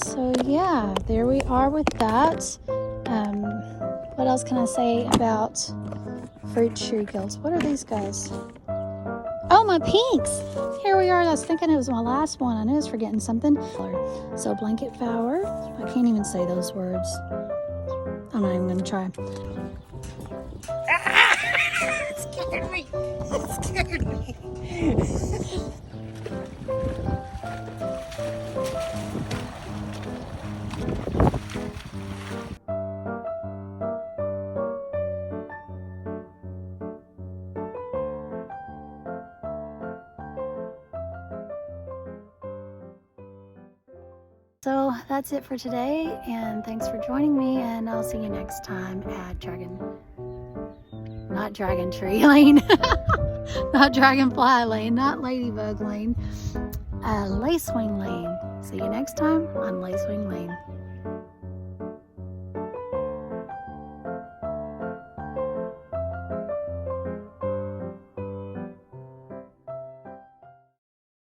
So yeah, there we are with that. What else can I say about fruit tree guilds? What are these guys? Oh, my pinks! Here we are. I was thinking it was my last one. I knew I was forgetting something. So blanket flower. I can't even say those words. I'm not even going to try. It scared me. It scared me. So that's it for today, and thanks for joining me, and I'll see you next time at not Dragon Tree Lane, not Dragonfly Lane, not Ladybug Lane, Lacewing Lane. See you next time on Lacewing Lane.